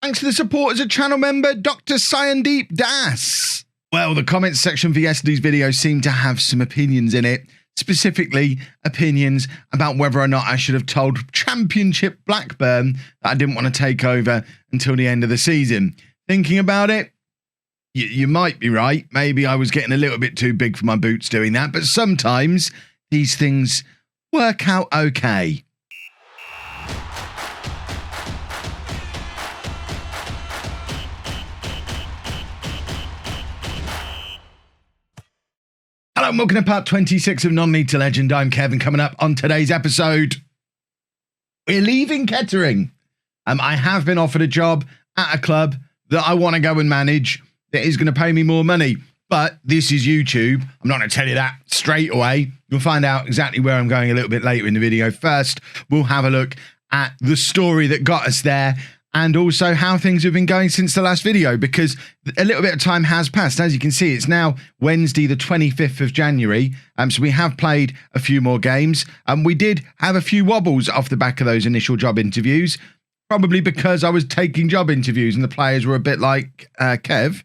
Thanks to the support as a channel member, Dr. Sayandeep Das. Well, the comments section for yesterday's video seemed to have some opinions in it, specifically opinions about whether or not I should have told Championship Blackburn that I didn't want to take over until the end of the season. Thinking about it, you might be right. Maybe I was getting a little bit too big for my boots doing that, but sometimes these things work out okay. Hello and welcome to part 26 of Non-League to Legend. I'm Kevin. Coming up on today's episode, we're leaving Kettering. I have been offered a job at a club that I want to go and manage that is going to pay me more money. But this is YouTube. I'm not going to tell you that straight away. You'll find out exactly where I'm going a little bit later in the video. First, we'll have a look at the story that got us there and also how things have been going since the last video, because a little bit of time has passed. As you can see, it's now Wednesday, the 25th of January. So we have played a few more games. We did have a few wobbles off the back of those initial job interviews, probably because I was taking job interviews and the players were a bit like, Kev,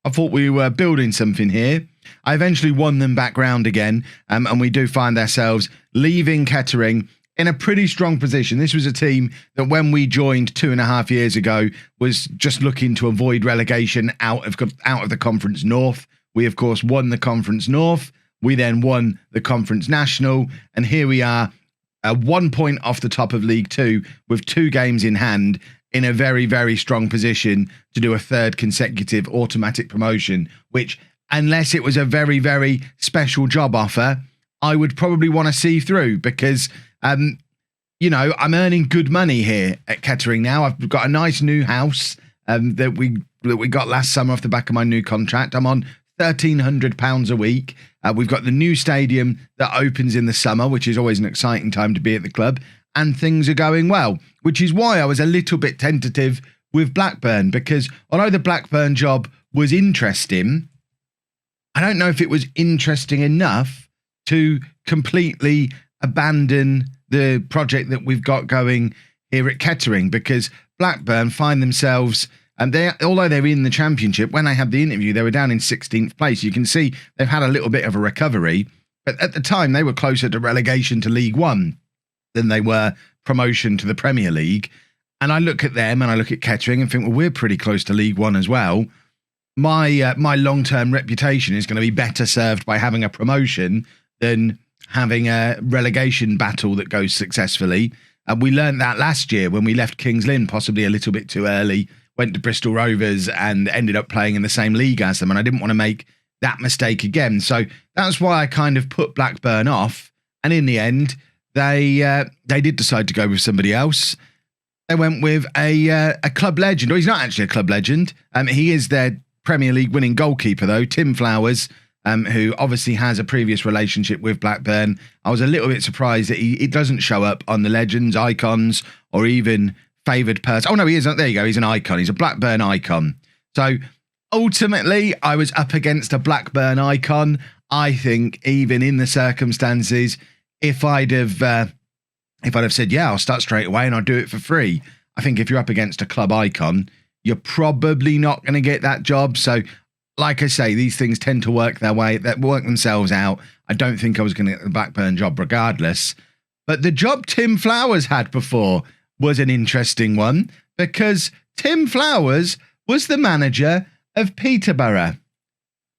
I thought we were building something here. I eventually won them back round again, and we do find ourselves leaving Kettering in a pretty strong position. This was a team that when we joined 2.5 years ago was just looking to avoid relegation out of the Conference North. We, of course, won the Conference North. We then won the Conference National, and here we are, 1 point off the top of League Two with 2 games in hand, in a very, very strong position to do a third consecutive automatic promotion, which, unless it was a very, very special job offer, I would probably want to see through, because, you know, I'm earning good money here at Kettering now. I've got a nice new house that we got last summer off the back of my new contract. I'm on £1,300 a week. We've got the new stadium that opens in the summer, which is always an exciting time to be at the club. And things are going well, which is why I was a little bit tentative with Blackburn, because although the Blackburn job was interesting, I don't know if it was interesting enough to completely abandon the project that we've got going here at Kettering, because Blackburn find themselves, and although they're in the Championship, when I had the interview, they were down in 16th place. You can see they've had a little bit of a recovery, but at the time they were closer to relegation to League One than they were promotion to the Premier League. And I look at them and I look at Kettering and think, well, we're pretty close to League One as well. My long-term reputation is going to be better served by having a promotion than having a relegation battle that goes successfully. And we learned that last year when we left Kings Lynn possibly a little bit too early, went to Bristol Rovers and ended up playing in the same league as them. And I didn't want to make that mistake again. So that's why I kind of put Blackburn off. And in the end, they did decide to go with somebody else. They went with a club legend. Or he's not actually a club legend. He is their Premier League winning goalkeeper, though, Tim Flowers, who obviously has a previous relationship with Blackburn. I was a little bit surprised that he doesn't show up on the legends, icons, or even favoured person. Oh, no, he isn't. There you go. He's an icon. He's a Blackburn icon. So ultimately, I was up against a Blackburn icon. I think even in the circumstances, if I'd have said, yeah, I'll start straight away and I'll do it for free, I think if you're up against a club icon, you're probably not going to get that job. So, like I say, these things tend to work themselves out. I don't think I was going to get the Blackburn job regardless. But the job Tim Flowers had before was an interesting one, because Tim Flowers was the manager of Peterborough.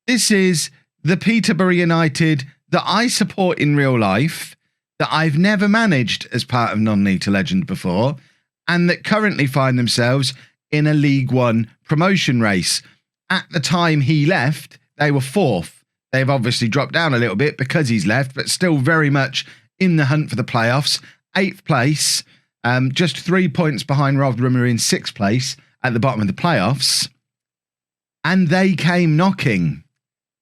This is the Peterborough United that I support in real life, that I've never managed as part of Non-League to Legend before, and that currently find themselves in a League One promotion race. At the time he left, they were 4th. They've obviously dropped down a little bit because he's left, but still very much in the hunt for the playoffs. 8th place, just 3 points behind Rotherham, who are in 6th place at the bottom of the playoffs. And they came knocking.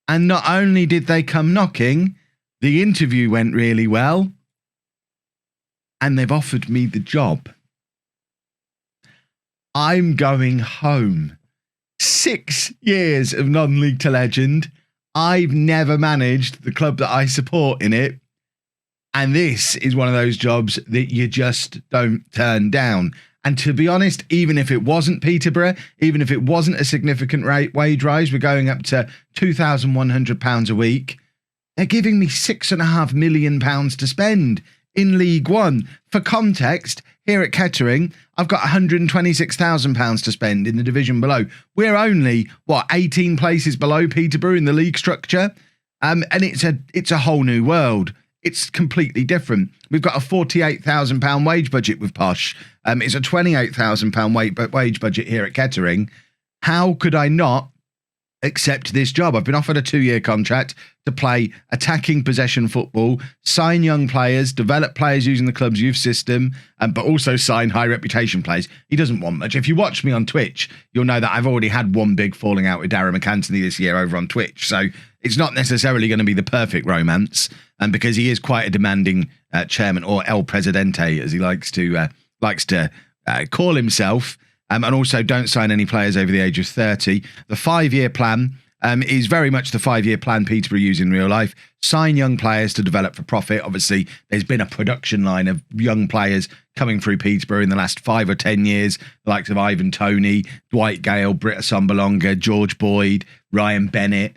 And not only did they come knocking, the interview went really well, and they've offered me the job. I'm going home. 6 years of Non-League to Legend. I've never managed the club that I support in it. And this is one of those jobs that you just don't turn down. And to be honest, even if it wasn't Peterborough, even if it wasn't a significant wage rise, we're going up to £2,100 a week. They're giving me £6.5 million to spend in League One. For context, here at Kettering, I've got £126,000 to spend in the division below. We're only, 18 places below Peterborough in the league structure? And it's a whole new world. It's completely different. We've got a £48,000 wage budget with Posh. It's a £28,000 wage budget here at Kettering. How could I not accept this job? I've been offered a 2-year contract to play attacking possession football, sign young players, develop players using the club's youth system, but also sign high reputation players. He doesn't want much. If you watch me on Twitch, you'll know that I've already had one big falling out with Darren McAntony this year over on Twitch. So it's not necessarily going to be the perfect romance, and because he is quite a demanding chairman, or El Presidente, as he likes to call himself. And also don't sign any players over the age of 30. The 5-year plan is very much the 5-year plan Peterborough use in real life. Sign young players to develop for profit. Obviously, there's been a production line of young players coming through Peterborough in the last 5 or 10 years. The likes of Ivan Toney, Dwight Gale, Britta Sombalonga, George Boyd, Ryan Bennett.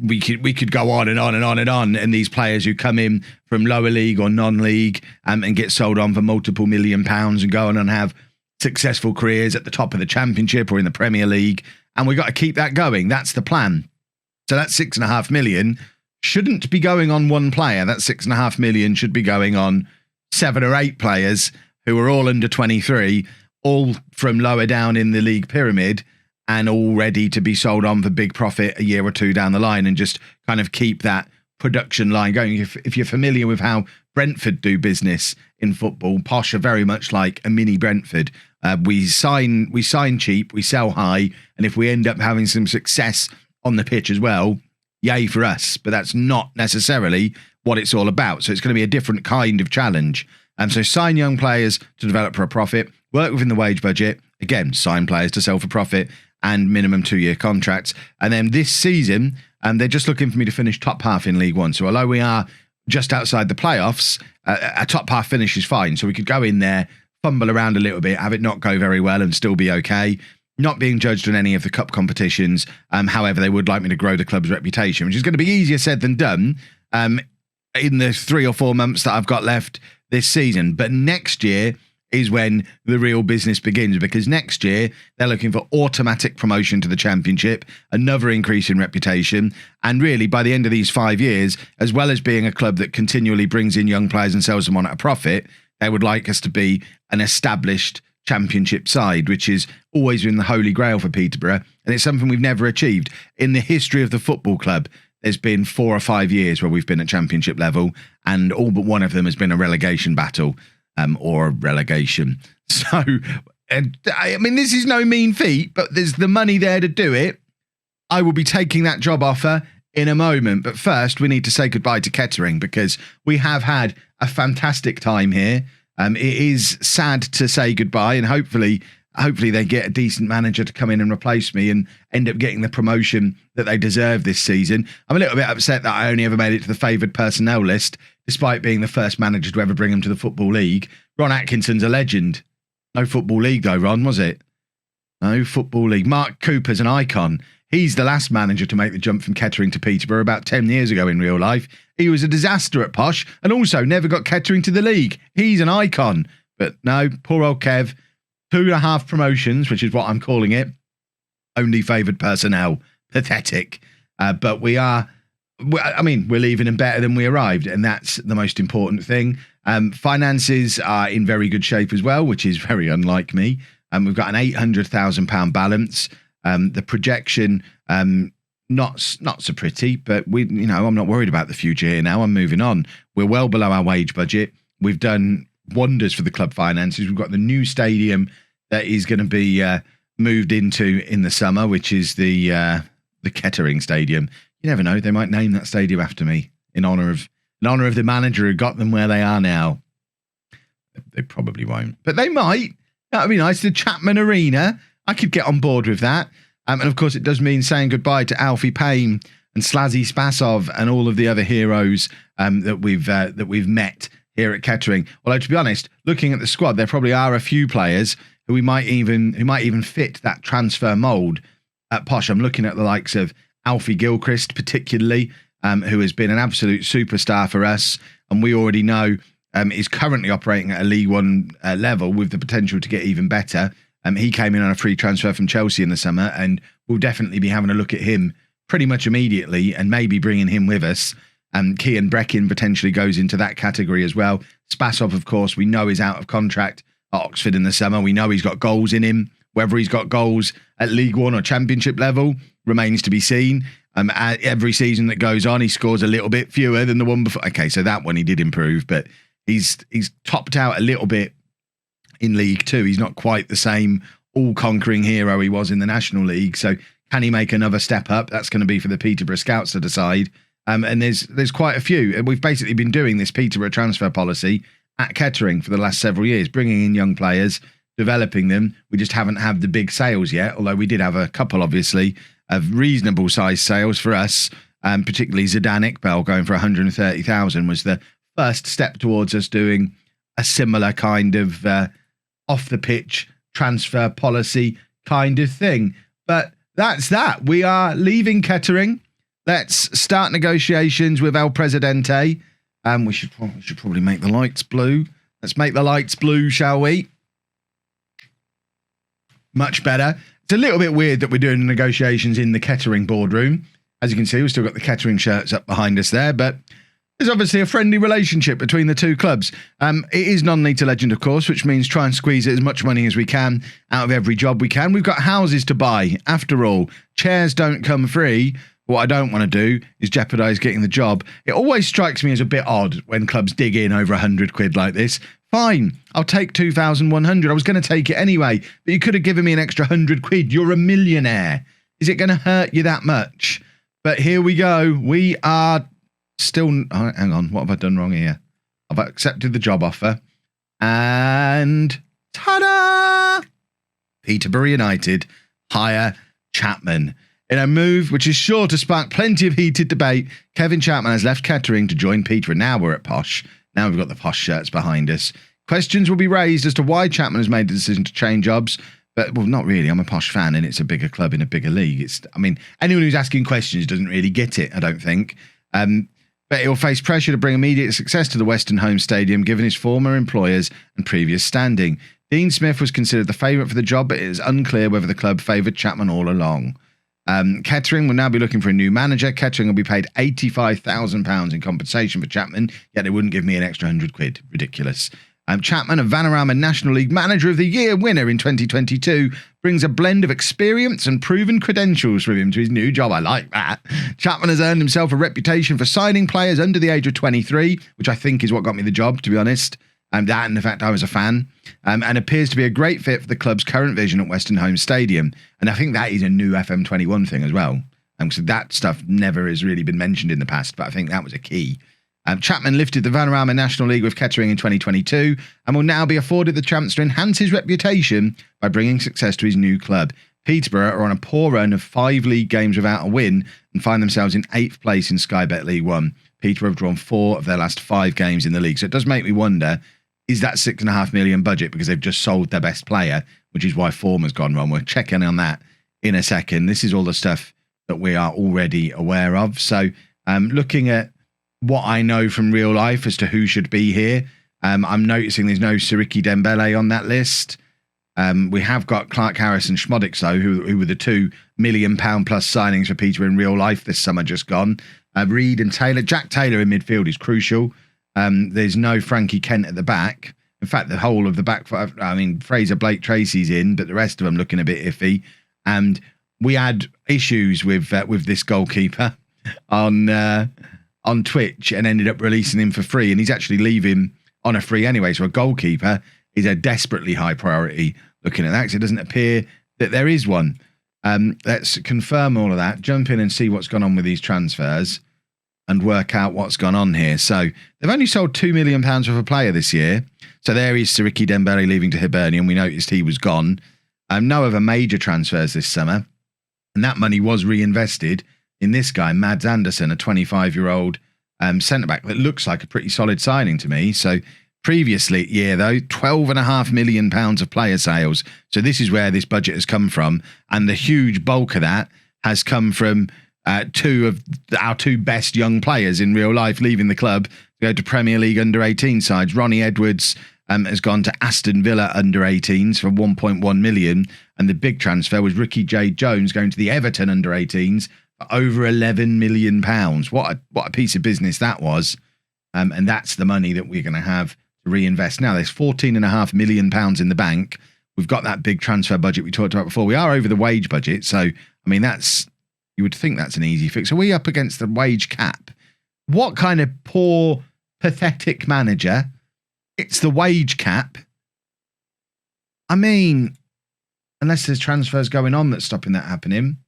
We could go on and on and on and on. And these players who come in from lower league or non-league and get sold on for multiple £1 million and go on and have successful careers at the top of the Championship or in the Premier League, and we've got to keep that going. That's the plan. So that £6.5 million shouldn't be going on one player. That £6.5 million should be going on 7 or 8 players who are all under 23, all from lower down in the league pyramid, and all ready to be sold on for big profit a year or two down the line, and just kind of keep that production line going. If you're familiar with how Brentford do business in football, Posh are very much like a mini Brentford. We sign cheap, we sell high, and if we end up having some success on the pitch as well, yay for us. But that's not necessarily what it's all about. So it's going to be a different kind of challenge. So sign young players to develop for a profit, work within the wage budget, again, sign players to sell for profit, and minimum 2-year contracts. And then this season, they're just looking for me to finish top half in League One. So although we are just outside the playoffs, a top half finish is fine. So we could go in there, fumble around a little bit, have it not go very well and still be okay. Not being judged on any of the cup competitions. However, they would like me to grow the club's reputation, which is going to be easier said than done in the 3 or 4 months that I've got left this season. But next year is when the real business begins, because next year they're looking for automatic promotion to the Championship, another increase in reputation, and really by the end of these 5 years, as well as being a club that continually brings in young players and sells them on at a profit, they would like us to be an established Championship side, which is always been the holy grail for Peterborough, and it's something we've never achieved. In the history of the football club, there's been 4 or 5 years where we've been at Championship level, and all but one of them has been a relegation battle. Or relegation. So, I mean, this is no mean feat, but there's the money there to do it. I will be taking that job offer in a moment. But first, we need to say goodbye to Kettering, because we have had a fantastic time here. It is sad to say goodbye, and hopefully they get a decent manager to come in and replace me and end up getting the promotion that they deserve this season. I'm a little bit upset that I only ever made it to the favoured personnel list, despite being the first manager to ever bring them to the Football League. Ron Atkinson's a legend. No Football League though, Ron, was it? No Football League. Mark Cooper's an icon. He's the last manager to make the jump from Kettering to Peterborough about 10 years ago in real life. He was a disaster at Posh and also never got Kettering to the league. He's an icon. But no, poor old Kev. 2.5 promotions, which is what I'm calling it. Only favoured personnel. Pathetic. But we're leaving them better than we arrived, and that's the most important thing. Finances are in very good shape as well, which is very unlike me. We've got an £800,000 balance. The projection, not so pretty, but I'm not worried about the future here now. I'm moving on. We're well below our wage budget. We've done wonders for the club finances. We've got the new stadium that is going to be moved into in the summer, which is the Kettering Stadium. You never know; they might name that stadium after me in honor of the manager who got them where they are now. They probably won't, but they might. That would be nice. The Chapman Arena. I could get on board with that. And of course, it does mean saying goodbye to Alfie Payne and Slazzy Spasov and all of the other heroes that we've met here at Kettering. Although, to be honest, looking at the squad, there probably are a few players who might even fit that transfer mould at Posh. I'm looking at the likes of Alfie Gilchrist, particularly, who has been an absolute superstar for us, and we already know is currently operating at a League One level with the potential to get even better. He came in on a free transfer from Chelsea in the summer, and we'll definitely be having a look at him pretty much immediately and maybe bringing him with us. Kian Breckin potentially goes into that category as well. Spasov, of course, we know is out of contract at Oxford in the summer. We know he's got goals in him. Whether he's got goals at League One or Championship level remains to be seen. Every season that goes on, he scores a little bit fewer than the one before. Okay, so that one he did improve, but he's topped out a little bit in League Two. He's not quite the same all-conquering hero he was in the National League. So can he make another step up? That's going to be for the Peterborough Scouts to decide. And there's quite a few. We've basically been doing this Peterborough transfer policy at Kettering for the last several years, bringing in young players, developing them. We just haven't had the big sales yet, although we did have a couple, obviously, of reasonable size sales for us, particularly Zidane Iqbal going for 130,000 was the first step towards us doing a similar kind of off the pitch transfer policy kind of thing. But that's that. We are leaving Kettering. Let's start negotiations with El Presidente. We should probably make the lights blue. Let's make the lights blue, shall we? Much better. It's a little bit weird that we're doing the negotiations in the Kettering boardroom. As you can see, we've still got the Kettering shirts up behind us there, but there's obviously a friendly relationship between the two clubs. It is non-league to legend, of course, which means try and squeeze as much money as we can out of every job we can. We've got houses to buy. After all, chairs don't come free. What I don't want to do is jeopardise getting the job. It always strikes me as a bit odd when clubs dig in over 100 quid like this. Fine, I'll take 2,100. I was going to take it anyway, but you could have given me an extra 100 quid. You're a millionaire. Is it going to hurt you that much? But here we go. We are still... Oh, hang on, what have I done wrong here? I've accepted the job offer. And... ta-da! Peterborough United hire Chapman. In a move which is sure to spark plenty of heated debate, Kevin Chapman has left Kettering to join Peterborough. Now we're at Posh. Now we've got the Posh shirts behind us. Questions will be raised as to why Chapman has made the decision to change jobs. But, well, not really. I'm a Posh fan and it's a bigger club in a bigger league. Anyone who's asking questions doesn't really get it, I don't think. But he'll face pressure to bring immediate success to the Western Home Stadium, given his former employers and previous standing. Dean Smith was considered the favourite for the job, but it is unclear whether the club favoured Chapman all along. Kettering will now be looking for a new manager. Kettering will be paid £85,000 in compensation for Chapman, yet they wouldn't give me an extra 100 quid. Ridiculous. Chapman, a Vanarama National League Manager of the Year winner in 2022, brings a blend of experience and proven credentials with him to his new job. I like that. Chapman has earned himself a reputation for signing players under the age of 23, which I think is what got me the job, to be honest. That and the fact I was a fan, and appears to be a great fit for the club's current vision at Western Home Stadium. And I think that is a new FM21 thing as well. So that stuff never has really been mentioned in the past, but I think that was a key. Chapman lifted the Vanarama National League with Kettering in 2022 and will now be afforded the chance to enhance his reputation by bringing success to his new club. Peterborough are on a poor run of 5 league games without a win and find themselves in 8th place in Sky Bet League One. Peterborough have drawn 4 of their last 5 games in the league. So it does make me wonder, is that £6.5 million budget because they've just sold their best player, which is why form has gone wrong? We're checking on that in a second. This is all the stuff that we are already aware of. So looking at what I know from real life as to who should be here, I'm noticing there's no Siriki Dembele on that list. We have got Clark Harris and Schmodic, though, who were the £2 million plus signings for Peterborough in real life this summer just gone. Reed and Taylor. Jack Taylor in midfield is crucial. There's no Frankie Kent at the back. In fact, the whole of the back, Fraser Blake Tracy's in, but the rest of them looking a bit iffy. And we had issues with this goalkeeper on Twitch and ended up releasing him for free. And he's actually leaving on a free anyway. So a goalkeeper is a desperately high priority looking at that, because it doesn't appear that there is one. Let's confirm all of that, jump in and see what's gone on with these transfers and work out what's gone on here. So they've only sold £2 million worth of player this year. So there is Siriki Dembele leaving to Hibernian. We noticed he was gone. No other major transfers this summer. And that money was reinvested in this guy, Mads Andersen, a 25-year-old centre-back that looks like a pretty solid signing to me. So Previously year, though, £12.5 million of player sales. So this is where this budget has come from. And the huge bulk of that has come from two of our two best young players in real life leaving the club to go to Premier League under-18 sides. Ronnie Edwards has gone to Aston Villa under-18s for 1.1 million. And the big transfer was Ricky J. Jones going to the Everton under-18s for over £11 million. What a piece of business that was. And that's the money that we're going to have to reinvest. Now, there's £14.5 million in the bank. We've got that big transfer budget we talked about before. We are over the wage budget. So, I mean, you would think that's an easy fix. Are we up against the wage cap? What kind of poor, pathetic manager? It's the wage cap. I mean, unless there's transfers going on that's stopping that happening.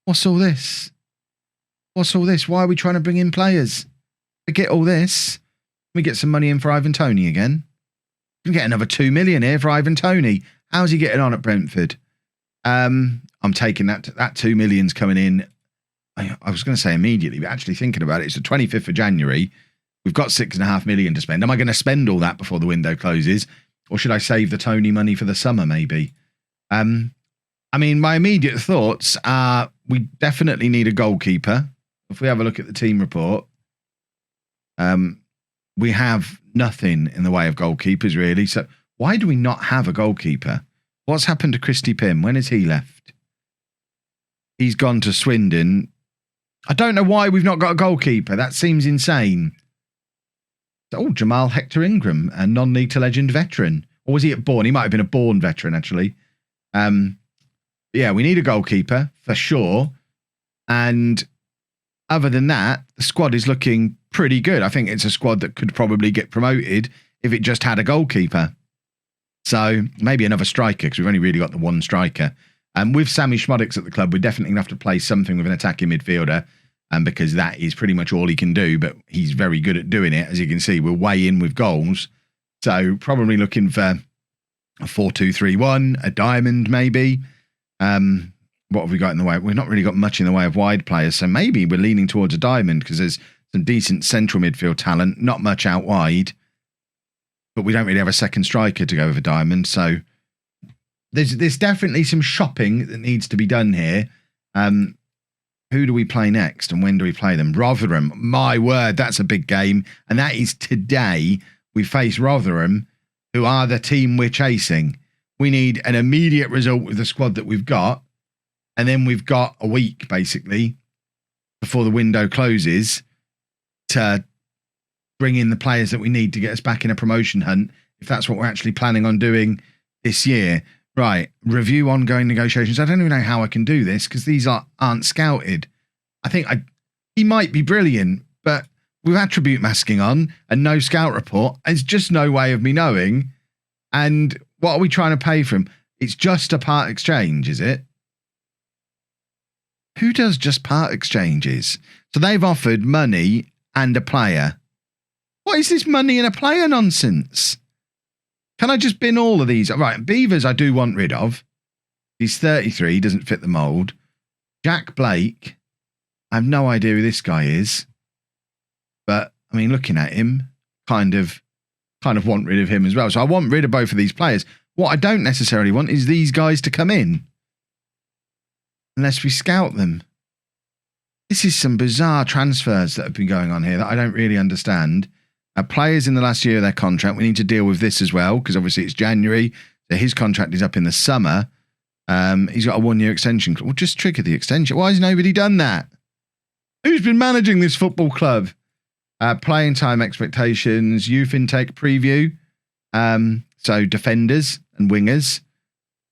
What's all this? What's all this? Why are we trying to bring in players? Forget all this. We get some money in for Ivan Toney again. We can get another 2 million here for Ivan Toney. How's he getting on at Brentford? I'm taking that 2 million's coming in. I was going to say immediately, but actually thinking about it, it's the 25th of January. We've got 6.5 million to spend. Am I going to spend all that before the window closes? Or should I save the Toney money for the summer, maybe? I mean, my immediate thoughts are we definitely need a goalkeeper. If we have a look at the team report, we have nothing in the way of goalkeepers, really. So why do we not have a goalkeeper? What's happened to Christy Pym? When has he left? He's gone to Swindon. I don't know why we've not got a goalkeeper. That seems insane. Oh, Jamal Hector Ingram, a non-league to legend veteran. Or was he at Bourne? He might have been a Bourne veteran, actually. Yeah, we need a goalkeeper for sure. And other than that, the squad is looking pretty good. I think it's a squad that could probably get promoted if it just had a goalkeeper. So maybe another striker, because we've only really got the one striker. With Sammy Schmodix at the club, we're definitely going to have to play something with an attacking midfielder, because that is pretty much all he can do, but he's very good at doing it. As you can see, we're way in with goals. So probably looking for a 4-2-3-1, a diamond maybe. What have we got in the way? We've not really got much in the way of wide players, so maybe we're leaning towards a diamond because there's some decent central midfield talent, not much out wide, but we don't really have a second striker to go with a diamond. So there's definitely some shopping that needs to be done here. Who do we play next and when do we play them? Rotherham. My word, that's a big game. And that is today. We face Rotherham, who are the team we're chasing. We need an immediate result with the squad that we've got. And then we've got a week, basically, before the window closes to bring in the players that we need to get us back in a promotion hunt, if that's what we're actually planning on doing this year. Right, review ongoing negotiations. I don't even know how I can do this because these aren't scouted. I think he might be brilliant, but with attribute masking on and no scout report, there's just no way of me knowing. And what are we trying to pay for him? It's just a part exchange, is it? Who does just part exchanges? So they've offered money and a player. What is this money and a player nonsense? Can I just bin all of these? Right, Beavers I do want rid of. He's 33, doesn't fit the mould. Jack Blake, I have no idea who this guy is. But, I mean, looking at him, kind of want rid of him as well. So I want rid of both of these players. What I don't necessarily want is these guys to come in. Unless we scout them. This is some bizarre transfers that have been going on here that I don't really understand. Players in the last year of their contract, we need to deal with this as well, because obviously it's January, so his contract is up in the summer. He's got a 1-year extension. Well, just trigger the extension. Why has nobody done that? Who's been managing this football club? Playing time expectations, youth intake preview. So defenders and wingers.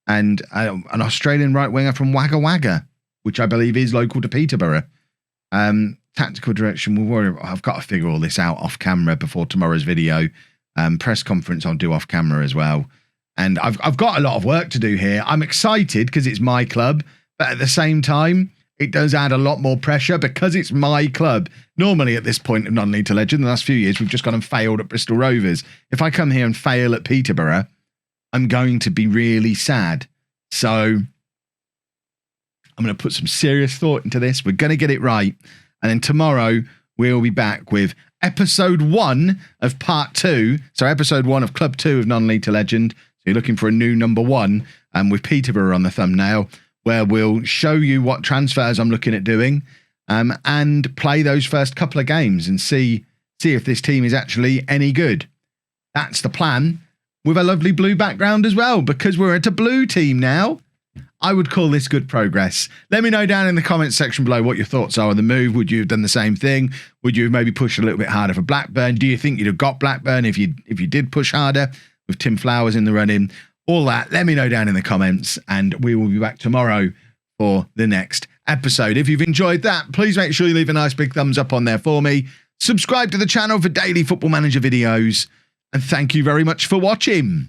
And an Australian right winger from Wagga Wagga, which I believe is local to Peterborough. Tactical direction, we'll worry. I've got to figure all this out off camera before tomorrow's video. Press conference I'll do off camera as well. And I've got a lot of work to do here. I'm excited because it's my club, but at the same time, it does add a lot more pressure because it's my club. Normally at this point of non-league to legend, the last few years, we've just gone and failed at Bristol Rovers. If I come here and fail at Peterborough, I'm going to be really sad. So I'm going to put some serious thought into this. We're going to get it right. And then tomorrow we'll be back with episode 1 of part 2. So episode 1 of Club 2 of Non-League to Legend. So you're looking for a new number 1 with Peterborough on the thumbnail, where we'll show you what transfers I'm looking at doing and play those first couple of games and see if this team is actually any good. That's the plan, with a lovely blue background as well, because we're at a blue team now. I would call this good progress. Let me know down in the comments section below what your thoughts are on the move. Would you have done the same thing? Would you have maybe pushed a little bit harder for Blackburn? Do you think you'd have got Blackburn if you did push harder with Tim Flowers in the running? All that, let me know down in the comments, and we will be back tomorrow for the next episode. If you've enjoyed that, please make sure you leave a nice big thumbs up on there for me. Subscribe to the channel for daily Football Manager videos, and thank you very much for watching.